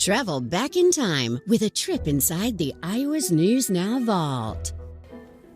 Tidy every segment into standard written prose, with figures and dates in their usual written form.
Travel back in time with a trip inside the Iowa's News Now vault.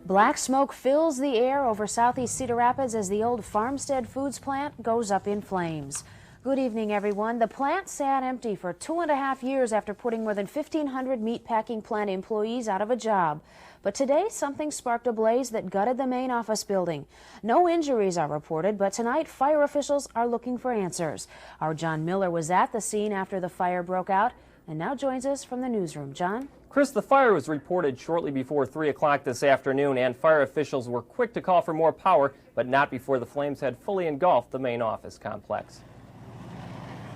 Black smoke fills the air over southeast Cedar Rapids as the old Farmstead foods plant goes up in flames. Good evening, everyone. The plant sat empty for 2.5 years after putting more than 1,500 meatpacking plant employees out of a job. But today, something sparked a blaze that gutted the main office building. No injuries are reported, but tonight, fire officials are looking for answers. Our John Miller was at the scene after the fire broke out and now joins us from the newsroom. John? Chris, the fire was reported shortly before 3 o'clock this afternoon, and fire officials were quick to call for more power, but not before the flames had fully engulfed the main office complex.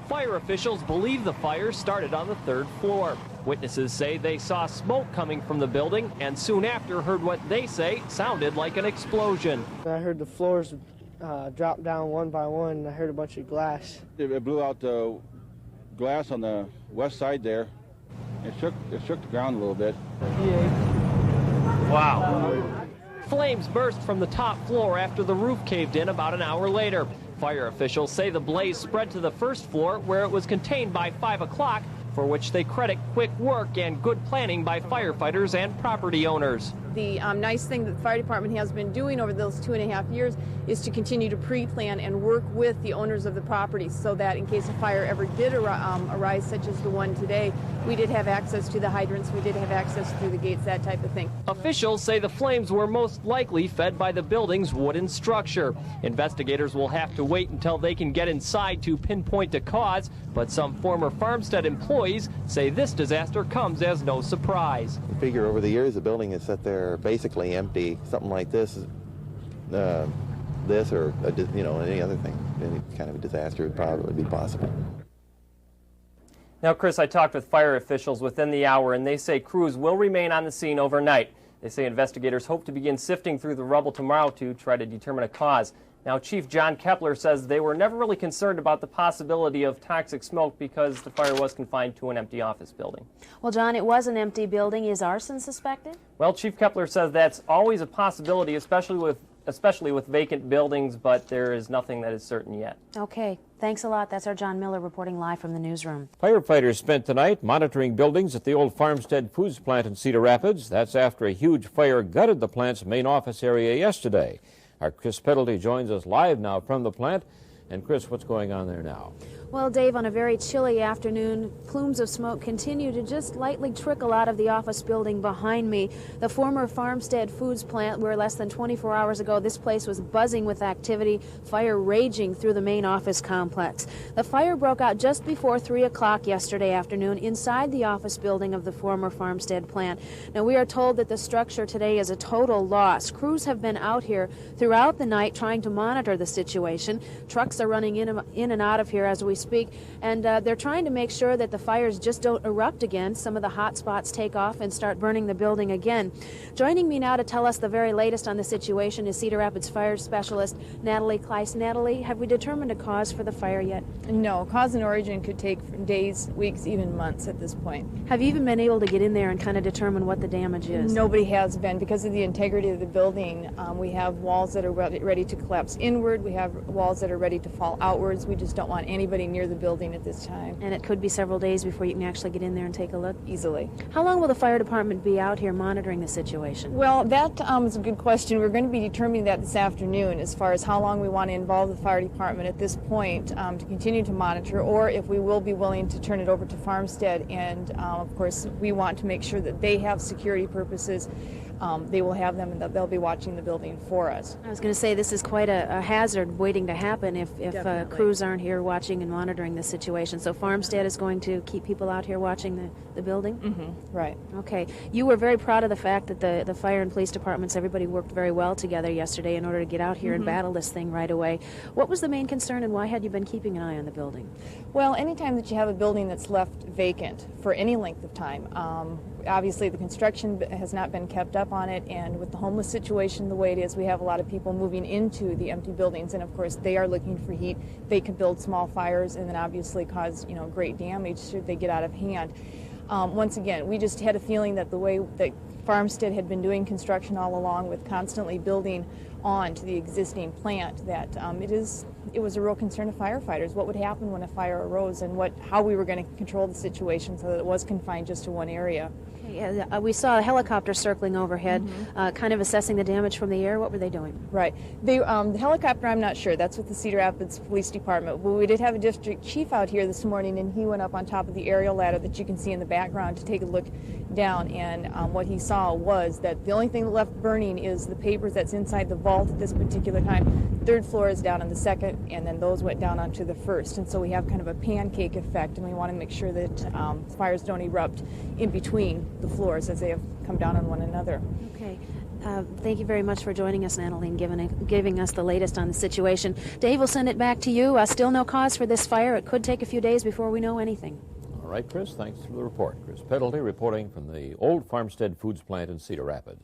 Fire officials believe the fire started on the 3rd floor. Witnesses say they saw smoke coming from the building and soon after heard what they say sounded like an explosion. I heard the floors drop down one by one, and I heard a bunch of glass. It blew out the glass on the west side there. It shook the ground a little bit. Wow. Flames burst from the top floor after the roof caved in about an hour later. Fire officials say the blaze spread to the 1st floor where it was contained by 5 o'clock, for which they credit quick work and good planning by firefighters and property owners. The nice thing that the fire department has been doing over those 2.5 years is to continue to pre-plan and work with the owners of the properties so that in case a fire ever did arise, such as the one today, we did have access to the hydrants, we did have access through the gates, that type of thing. Officials say the flames were most likely fed by the building's wooden structure. Investigators will have to wait until they can get inside to pinpoint the cause, but some former Farmstead employees say this disaster comes as no surprise. You figure over the years the building has sat there basically empty. Something like this or any other thing, any kind of a disaster would probably be possible. Now, Chris, I talked with fire officials within the hour, and they say crews will remain on the scene overnight. They say investigators hope to begin sifting through the rubble tomorrow to try to determine a cause. Now, Chief John Kepler says they were never really concerned about the possibility of toxic smoke because the fire was confined to an empty office building. Well, John, it was an empty building. Is arson suspected? Well, Chief Kepler says that's always a possibility, especially with vacant buildings, but there is nothing that is certain yet. Okay. Thanks a lot. That's our John Miller reporting live from the newsroom. Firefighters spent tonight monitoring buildings at the old Farmstead foods plant in Cedar Rapids. That's after a huge fire gutted the plant's main office area yesterday. Our Chris Peddlety joins us live now from the plant. And Chris, what's going on there now? Well, Dave, on a very chilly afternoon, plumes of smoke continue to just lightly trickle out of the office building behind me. The former Farmstead foods plant, where less than 24 hours ago this place was buzzing with activity, fire raging through the main office complex. The fire broke out just before 3 o'clock yesterday afternoon inside the office building of the former Farmstead plant. Now, we are told that the structure today is a total loss. Crews have been out here throughout the night trying to monitor the situation. Trucks are running in and out of here as we speak, and they're trying to make sure that the fires just don't erupt again. Some of the hot spots take off and start burning the building again. Joining me now to tell us the very latest on the situation is Cedar Rapids Fire Specialist Natalie Kleiss. Natalie, have we determined a cause for the fire yet? No, cause and origin could take days, weeks, even months at this point. Have you even been able to get in there and kind of determine what the damage is? Nobody has been. Because of the integrity of the building, we have walls that are ready to collapse inward. We have walls that are ready to fall outwards. We just don't want anybody near the building at this time. And it could be several days before you can actually get in there and take a look? Easily. How long will the fire department be out here monitoring the situation? Well, that is a good question. We're going to be determining that this afternoon as far as how long we want to involve the fire department at this point to continue to monitor, or if we will be willing to turn it over to Farmstead. And of course, we want to make sure that they have security purposes. They will have them, and they'll be watching the building for us. I was going to say this is quite a hazard waiting to happen if crews aren't here watching and monitoring the situation. So Farmstead is going to keep people out here watching the building? Mm-hmm. Right. Okay. You were very proud of the fact that the fire and police departments, everybody worked very well together yesterday in order to get out here and battle this thing right away. What was the main concern, and why had you been keeping an eye on the building? Well, anytime that you have a building that's left vacant for any length of time, obviously the construction has not been kept up on it, and with the homeless situation the way it is, we have a lot of people moving into the empty buildings, and of course they are looking for heat. They could build small fires and then obviously cause great damage should they get out of hand. Once again, we just had a feeling that the way that Farmstead had been doing construction all along, with constantly building on to the existing plant, that it is it was a real concern of firefighters. What would happen when a fire arose, and how we were going to control the situation so that it was confined just to one area. We saw a helicopter circling overhead, kind of assessing the damage from the air. What were they doing? Right. The helicopter, I'm not sure. That's with the Cedar Rapids Police Department. But we did have a district chief out here this morning, and he went up on top of the aerial ladder that you can see in the background to take a look down. And what he saw was that the only thing left burning is the papers that's inside the vault at this particular time. Third floor is down on the second, and then those went down onto the first. And so we have kind of a pancake effect, and we want to make sure that fires don't erupt in between the floors as they have come down on one another. Okay. Thank you very much for joining us, Natalie, and giving us the latest on the situation. Dave, we'll send it back to you. Still no cause for this fire. It could take a few days before we know anything. All right, Chris, thanks for the report. Chris Peddlety reporting from the old Farmstead Foods plant in Cedar Rapids.